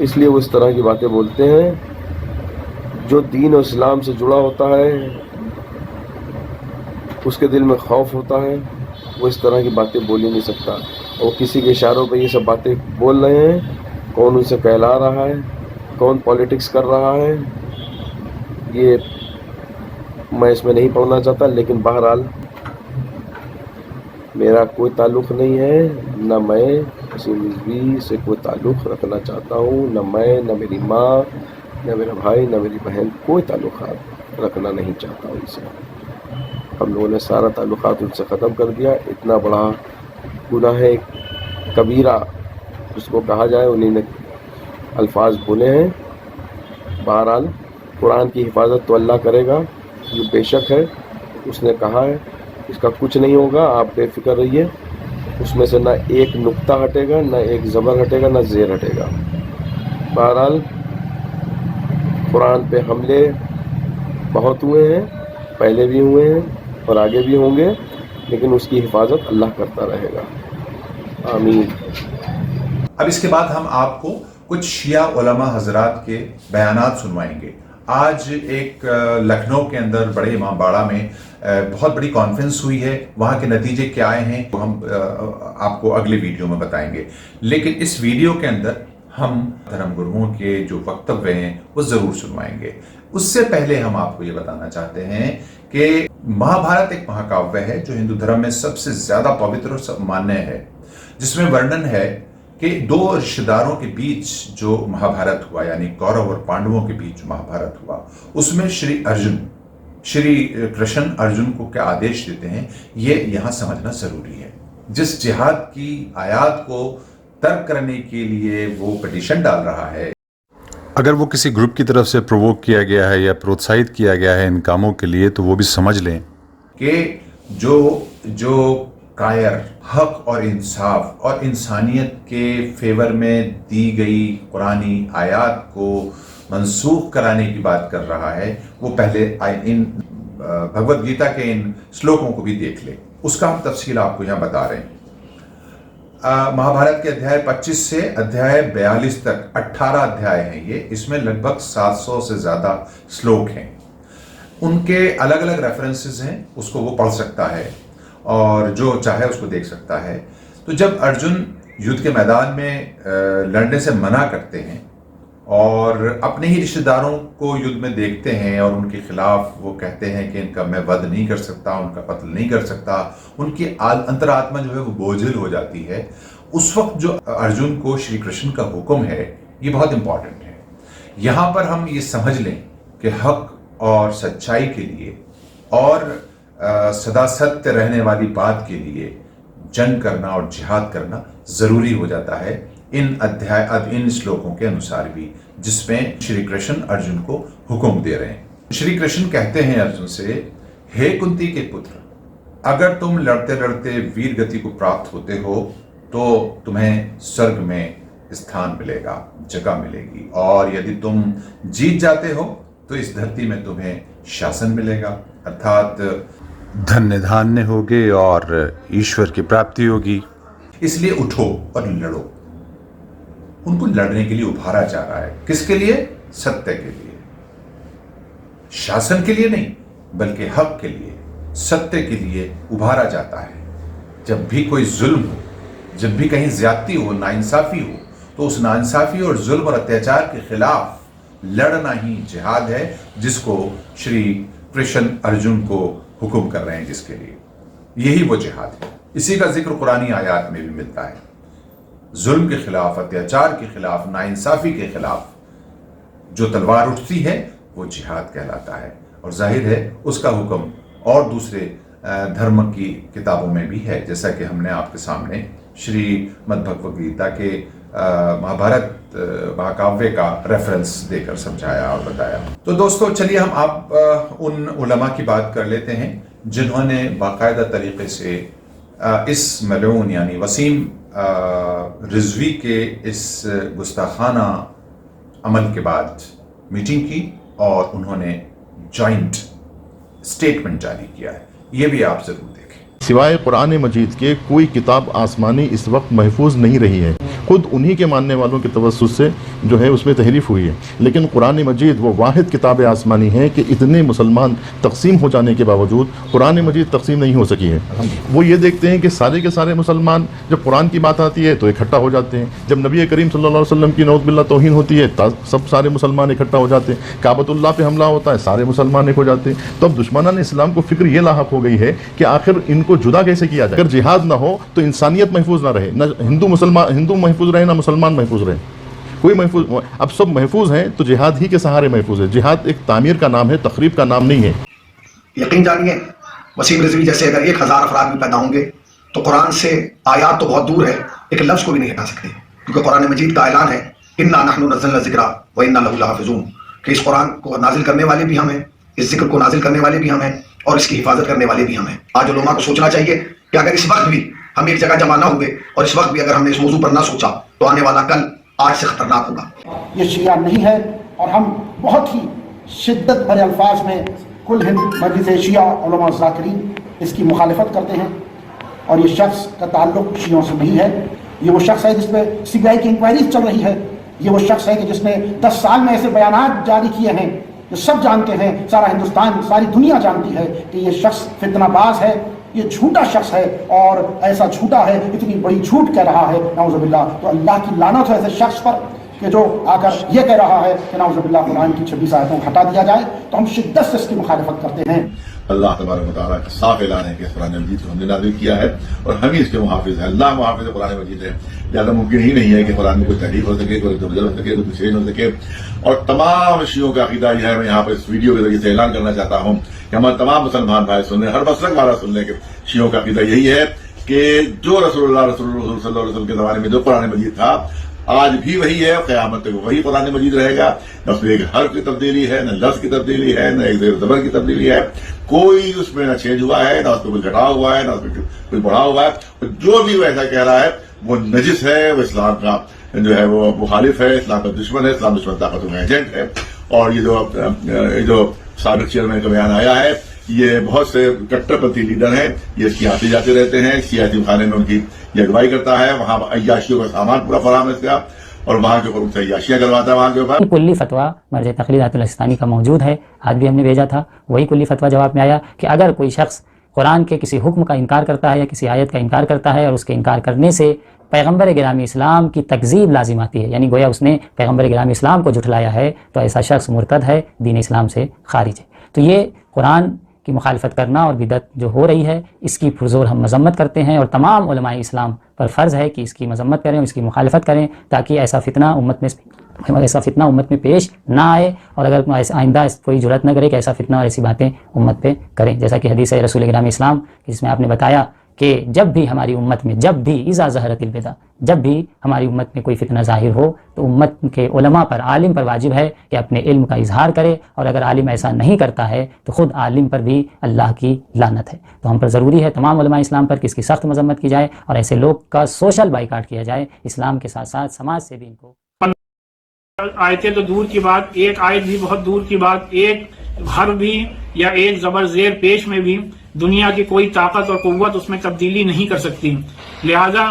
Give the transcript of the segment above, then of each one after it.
اس لیے وہ اس طرح کی باتیں بولتے ہیں. جو دین و اسلام سے جڑا ہوتا ہے اس کے دل میں خوف ہوتا ہے، وہ اس طرح کی باتیں بول ہی نہیں سکتا. اور کسی کے اشاروں پہ یہ سب باتیں بول رہے ہیں. کون ان سے کہلا رہا ہے، کون پالیٹکس کر رہا ہے، یہ میں اس میں نہیں پڑھنا چاہتا. لیکن بہرحال میرا کوئی تعلق نہیں ہے، نہ میں وسیم رضوی سے کوئی تعلق رکھنا چاہتا ہوں، نہ میں، نہ میری ماں، نہ میرا بھائی، نہ میری بہن، کوئی تعلقات رکھنا نہیں چاہتا ان سے. ہم لوگوں نے سارا تعلقات ان سے ختم کر دیا. اتنا بڑا گناہ کبیرہ اس کو کہا جائے، انہیں نے الفاظ بولے ہیں. بہرحال قرآن کی حفاظت تو اللہ کرے گا، یہ بے شک ہے. اس نے کہا ہے اس کا کچھ نہیں ہوگا، آپ بے فکر رہیے. اس میں سے نہ ایک نقطہ ہٹے گا، نہ ایک زبر ہٹے گا، نہ زیر ہٹے گا. بہرحال قرآن پہ حملے بہت ہوئے ہیں، پہلے بھی ہوئے ہیں اور آگے بھی ہوں گے، لیکن اس کی حفاظت اللہ کرتا رہے گا. آمین. اب اس کے بعد ہم آپ کو کچھ شیعہ علماء حضرات کے بیانات سنوائیں گے. آج ایک لکھنؤ کے اندر بڑے امام باڑہ میں بہت بڑی کانفرنس ہوئی ہے. وہاں کے نتیجے کیا آئے ہیں وہ ہم آپ کو اگلے ویڈیو میں بتائیں گے. لیکن اس ویڈیو کے اندر ہم دھرم گروہوں کے جو وکتویہ ہیں وہ ضرور سنوائیں گے. اس سے پہلے ہم آپ کو یہ بتانا چاہتے ہیں کہ مہابھارت ایک مہاکاویہ ہے جو ہندو دھرم میں سب سے زیادہ پوتر اور سب مانیہ ہے، جس میں ورنن ہے کہ دو رشتہ داروں کے بیچ جو مہابھارت ہوا، یعنی کورو اور پانڈووں کے بیچ جو مہابھارت ہوا، اس میں شری کرشن ارجن کو کیا آدیش دیتے ہیں یہ یہاں سمجھنا ضروری ہے. جس جہاد کی آیات کو ترک کرنے کے لیے وہ پٹیشن ڈال رہا ہے، اگر وہ کسی گروپ کی طرف سے پرووک کیا گیا ہے یا پروتساہت کیا گیا ہے ان کاموں کے لیے، تو وہ بھی سمجھ لیں کہ جو کائر حق اور انصاف اور انسانیت کے فیور میں دی گئی قرآنی آیات کو منسوخ کرانے کی بات کر رہا ہے، وہ پہلے ان بھگوت گیتا کے ان سلوکوں کو بھی دیکھ لے. اس کا ہم تفصیل آپ کو یہاں بتا رہے ہیں. مہابھارت کے ادھیائے 25 سے ادھیائے 42 تک 18 ادھیائے ہیں یہ. اس میں لگ بھگ 700 سے زیادہ سلوک ہیں. ان کے الگ الگ ریفرنسز ہیں، اس کو وہ پڑھ سکتا ہے اور جو چاہے اس کو دیکھ سکتا ہے. تو جب ارجن یدھ کے میدان میں لڑنے سے منع کرتے ہیں اور اپنے ہی رشتہ داروں کو یدھ میں دیکھتے ہیں اور ان کے خلاف وہ کہتے ہیں کہ ان کا میں ود نہیں کر سکتا، ان کا قتل نہیں کر سکتا، ان کی انترآتما جو ہے وہ بوجھل ہو جاتی ہے. اس وقت جو ارجن کو شری کرشن کا حکم ہے یہ بہت امپورٹنٹ ہے. یہاں پر ہم یہ سمجھ لیں کہ حق اور سچائی کے لیے اور سدا ستیہ رہنے والی بات کے لیے جنگ کرنا اور جہاد کرنا ضروری ہو جاتا ہے ان شلوکوں کے انوسار بھی، جس میں شری کرشن ارجن کو حکم دے رہے ہیں. شری کرشن کہتے ہیں ارجن سے، ہے کنتی کے پتر، اگر تم لڑتے لڑتے ویر گتی کو پراپت ہوتے ہو تو تمہیں سرگ میں استھان ملے گا، جگہ ملے گی، اور یدی تم جیت جاتے ہو تو اس دھرتی میں تمہیں شاسن ملے گا، ارتھات دھنیہ دھانیہ ہوگے اور ایشور کی پراپتی ہوگی. اس لیے اٹھو اور لڑو. ان کو لڑنے کے لیے ابھارا جا رہا ہے. کس کے لیے؟ ستیہ کے لیے، شاسن کے لیے نہیں بلکہ حق کے لیے، ستیہ کے لیے ابھارا جاتا ہے. جب بھی کوئی ظلم ہو، جب بھی کہیں زیادتی ہو، ناانصافی ہو، تو اس ناانصافی اور ظلم اور اتیاچار کے خلاف لڑنا ہی جہاد ہے، جس کو شری کرشن ارجن کو حکم کر رہے ہیں، جس کے لیے یہی وہ جہاد ہے. اسی کا ذکر قرآنی آیات میں بھی ملتا ہے. ظلم کے خلاف، اتیاچار کے خلاف، ناانصافی کے خلاف جو تلوار اٹھتی ہے وہ جہاد کہلاتا ہے. اور ظاہر ہے اس کا حکم اور دوسرے دھرم کی کتابوں میں بھی ہے، جیسا کہ ہم نے آپ کے سامنے شری مد بھگوت گیتا کے مہابھارت مہاکاویہ کا ریفرنس دے کر سمجھایا اور بتایا. تو دوستو چلیے ہم آپ ان علماء کی بات کر لیتے ہیں جنہوں نے باقاعدہ طریقے سے اس ملعون یعنی وسیم رضوی کے اس گستاخانہ عمل کے بعد میٹنگ کی اور انہوں نے جوائنٹ سٹیٹمنٹ جاری کیا ہے. یہ بھی آپ ضرور دیکھیں. سوائے قرآن مجید کے کوئی کتاب آسمانی اس وقت محفوظ نہیں رہی ہے. خود انہی کے ماننے والوں کے توسط سے جو ہے اس میں تحریف ہوئی ہے. لیکن قرآن مجید وہ واحد کتاب آسمانی ہے کہ اتنے مسلمان تقسیم ہو جانے کے باوجود قرآن مجید تقسیم نہیں ہو سکی ہے. وہ یہ دیکھتے ہیں کہ سارے کے سارے مسلمان جب قرآن کی بات آتی ہے تو اکٹھا ہو جاتے ہیں, جب نبی کریم صلی اللہ علیہ وسلم کی نعوذ باللہ توہین ہوتی ہے سب سارے مسلمان اکٹھا ہو جاتے ہیں, کعبۃ اللہ پہ حملہ ہوتا ہے سارے مسلمان ایک ہو جاتے ہیں. تو اب دشمنان اسلام کو فکر یہ لاحق ہو گئی ہے کہ آخر ان کو جدا کیسے کیا جائے. اگر جہاد نہ ہو تو انسانیت محفوظ نہ رہے, نہ ہندو محفوظ رہے نہ مسلمان محفوظ رہے, کوئی محفوظ. اب سب محفوظ ہیں تو جہاد ہی کے سہارے محفوظ ہے. جہاد ایک تعمیر کا نام ہے, تخریب کا نام نہیں ہے. یقین جانیے وسیم رضوی جیسے اگر 1000 افراد بھی پیدا ہوں گے تو قرآن سے آیات تو بہت دور ہے, ایک لفظ کو بھی نہیں ہٹا سکتے, کیونکہ قرآن مجید کا اعلان ہے انا نحن نزلنا الذکر وانا لہ لحافظون, کہ اس قرآن کو نازل کرنے والے بھی ہم ہیں, اس ذکر کو نازل کرنے والے بھی ہم ہیں, اور اس کی حفاظت کرنے والے بھی ہم ہیں. آج علماء کو سوچنا چاہیے کہ اگر اس وقت بھی ہم ایک جگہ جمع نہ ہوئے اور اس وقت بھی اگر ہم نے اس موضوع پر نہ سوچا تو آنے والا کل آج سے خطرناک ہوگا. یہ شیعہ نہیں ہے, اور ہم بہت ہی شدت بھرے الفاظ میں کل ہند مجلس شیعہ علماء ذاکرین اس کی مخالفت کرتے ہیں, اور یہ شخص کا تعلق شیعوں سے نہیں ہے. یہ وہ شخص ہے جس پہ CBI کی انکوائریز چل رہی ہے, یہ وہ شخص ہے کہ جس نے 10 سال میں ایسے بیانات جاری کیے ہیں جو سب جانتے ہیں, سارا ہندوستان ساری دنیا جانتی ہے کہ یہ شخص فتنہ باز ہے, یہ جھوٹا شخص ہے, اور ایسا جھوٹا ہے اتنی بڑی جھوٹ کہہ رہا ہے نعوذ باللہ. تو اللہ کی لعنت ہے ایسے شخص پر کہ جو آ کر یہ کہہ رہا ہے کہ نعوذ باللہ قرآن کی 26 آیتوں کو ہٹا دیا جائے. تو ہم شدت سے اس کی مخالفت کرتے ہیں. اللہ تبارک و تعالیٰ کا صاف اعلان ہے کہ قرآن مجید کو ہم نے نازل کیا ہے اور ہم ہی اس کے محافظ ہیں. اللہ محافظ قرآن مجید ہے. زیادہ ممکن ہی نہیں ہے کہ قرآن میں کوئی تحریف ہو سکے, کوئی تبدیل ہو سکے, کوئی چینج ہو سکے. اور تمام شیعوں کا عقیدہ یہ ہے, میں یہاں پر اس ویڈیو کے ذریعے سے اعلان کرنا چاہتا ہوں کہ ہمارے تمام مسلمان بھائی سن لیں, ہر مسلک والا سن لیں کہ شیعوں کا عقیدہ یہی ہے کہ جو رسول اللہ صلی اللہ علیہ وسلم کے زمانے میں جو قرآن مجید تھا آج بھی وہی ہے, قیامت تک وہی قرآن مجید رہے گا. نہ اس میں ایک حرف کی تبدیلی ہے, نہ لفظ کی تبدیلی ہے, نہ ایک زیر زبر کی تبدیلی ہے, کوئی اس میں نہ چینج ہوا ہے, نہ اس میں کچھ گھٹا ہوا ہے, نہ اس میں کچھ بڑھا ہوا ہے. جو بھی وہ ایسا کہہ رہا ہے وہ نجس ہے, وہ اسلام کا جو ہے وہ مخالف ہے, اسلام کا دشمن ہے, اسلام دشمن طاقتوں کا ایجنٹ ہے. اور یہ جو سابق چیئرمین کا بیان آیا ہے, یہ بہت سے کٹر پنتھی لیڈر ہیں, یہ اس کی آتے جاتے رہتے ہیں, سیاسی خانے میں ان کی یہ اگوائی کرتا ہے, وہاں عیاشیوں کا سامان پورا فراہم ہے اس کا, اور وہاں کے اوپر ان سے عیاشیاں کرواتا ہے. وہاں کے اوپر کلی فتویٰ مرجع تقلید آیت اللہ سستانی کا موجود ہے, آج بھی ہم نے بھیجا تھا. وہی کلی فتویٰ جواب میں آیا کہ اگر کوئی شخص قرآن کے کسی حکم کا انکار کرتا ہے یا کسی آیت کا انکار کرتا ہے اور اس کے انکار کرنے سے پیغمبر گرامی اسلام کی تکذیب لازم آتی ہے, یعنی گویا اس نے پیغمبر گرامی اسلام کو جھٹلایا ہے, تو ایسا شخص مرتد ہے, دین اسلام سے خارج ہے. تو یہ قرآن کی مخالفت کرنا اور بدعت جو ہو رہی ہے اس کی پرزور ہم مذمت کرتے ہیں, اور تمام علماء اسلام پر فرض ہے کہ اس کی مذمت کریں اور اس کی مخالفت کریں, تاکہ ایسا فتنہ امت میں پیش نہ آئے, اور اگر آئندہ کوئی جرأت نہ کرے کہ ایسا فتنہ اور ایسی باتیں امت پہ کریں. جیسا کہ حدیث رسول گرامی اسلام جس میں آپ نے بتایا کہ جب بھی ہماری امت میں اذا ظہرت البدع, جب بھی ہماری امت میں کوئی فتنہ ظاہر ہو تو امت کے علماء پر, عالم پر واجب ہے کہ اپنے علم کا اظہار کرے, اور اگر عالم ایسا نہیں کرتا ہے تو خود عالم پر بھی اللہ کی لعنت ہے. تو ہم پر ضروری ہے تمام علماء اسلام پر کہ اس کی سخت مذمت کی جائے, اور ایسے لوگ کا سوشل بائیکاٹ کیا جائے. اسلام کے ساتھ ساتھ سماج سے بھی ان کو آیتیں تو دور کی بات, ایک آیت بھی بہت دور کی بات, ایک حرف بھی یا ایک زبر زیر پیش میں بھی دنیا کی کوئی طاقت اور قوت اس میں تبدیلی نہیں کر سکتی. لہذا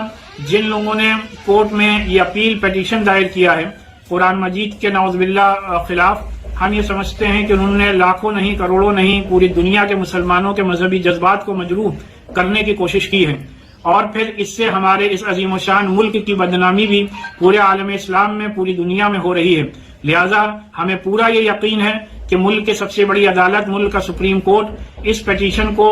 جن لوگوں نے کورٹ میں یہ اپیل پیٹیشن دائر کیا ہے قرآن مجید کے نعوذ باللہ خلاف, ہم یہ سمجھتے ہیں کہ انہوں نے لاکھوں نہیں, کروڑوں نہیں, پوری دنیا کے مسلمانوں کے مذہبی جذبات کو مجروح کرنے کی کوشش کی ہے, اور پھر اس سے ہمارے اس عظیم و شان ملک کی بدنامی بھی پورے عالم اسلام میں, پوری دنیا میں ہو رہی ہے. لہذا ہمیں پورا یہ یقین ہے کہ ملک کے سب سے بڑی عدالت, ملک کا سپریم کورٹ اس پیٹیشن کو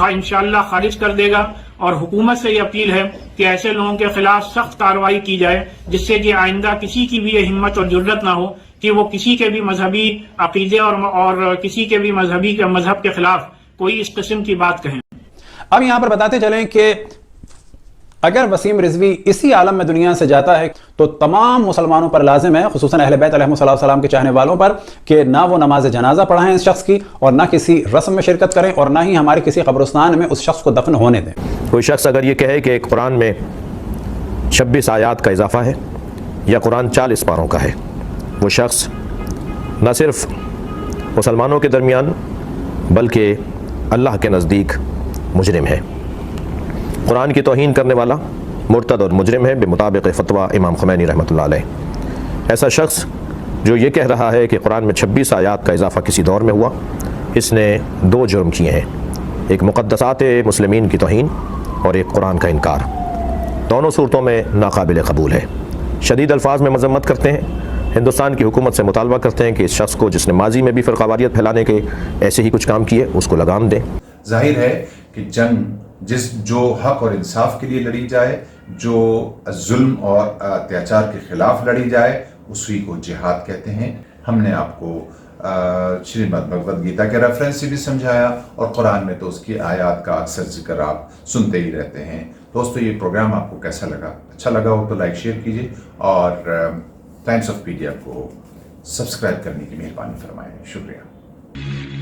انشاءاللہ خارج کر دے گا, اور حکومت سے یہ اپیل ہے کہ ایسے لوگوں کے خلاف سخت کارروائی کی جائے, جس سے کہ آئندہ کسی کی بھی یہ ہمت اور جرت نہ ہو کہ وہ کسی کے بھی مذہبی عقیدے اور کسی کے بھی مذہب کے خلاف کوئی اس قسم کی بات کہیں. اب یہاں پر بتاتے چلیں کہ اگر وسیم رضوی اسی عالم میں دنیا سے جاتا ہے تو تمام مسلمانوں پر لازم ہے, خصوصاً اہل بیت علیہ السلام کے چاہنے والوں پر, کہ نہ وہ نماز جنازہ پڑھائیں اس شخص کی, اور نہ کسی رسم میں شرکت کریں, اور نہ ہی ہمارے کسی قبرستان میں اس شخص کو دفن ہونے دیں. کوئی شخص اگر یہ کہے کہ قرآن میں 26 آیات کا اضافہ ہے یا قرآن 40 پاروں کا ہے, وہ شخص نہ صرف مسلمانوں کے درمیان بلکہ اللہ کے نزدیک مجرم ہے. قرآن کی توہین کرنے والا مرتد اور مجرم ہے بمطابق فتویٰ امام خمینی رحمۃ اللہ علیہ۔ ایسا شخص جو یہ کہہ رہا ہے کہ قرآن میں 26 آیات کا اضافہ کسی دور میں ہوا، اس نے 2 جرم کیے ہیں، ایک مقدسات مسلمین کی توہین اور ایک قرآن کا انکار۔ دونوں صورتوں میں ناقابل قبول ہے۔ شدید الفاظ میں مذمت کرتے ہیں، ہندوستان کی حکومت سے مطالبہ کرتے ہیں کہ اس شخص کو جس نے ماضی میں بھی فرقہ واریت پھیلانے کے ایسے ہی کچھ کام کیے اس کو لگام دیں۔ ظاہر ہے کہ جنگ جو حق اور انصاف کے لیے لڑی جائے، جو ظلم اور اتیاچار کے خلاف لڑی جائے، اسی کو جہاد کہتے ہیں۔ ہم نے آپ کو شریمد بھگوت گیتا کے ریفرنس سے بھی سمجھایا، اور قرآن میں تو اس کی آیات کا اکثر ذکر آپ سنتے ہی رہتے ہیں۔ دوستو، یہ پروگرام آپ کو کیسا لگا؟ اچھا لگا ہو تو لائک شیئر کیجیے، اور ٹائمز آف PDF کو سبسکرائب کرنے کی مہربانی فرمائیں۔ شکریہ۔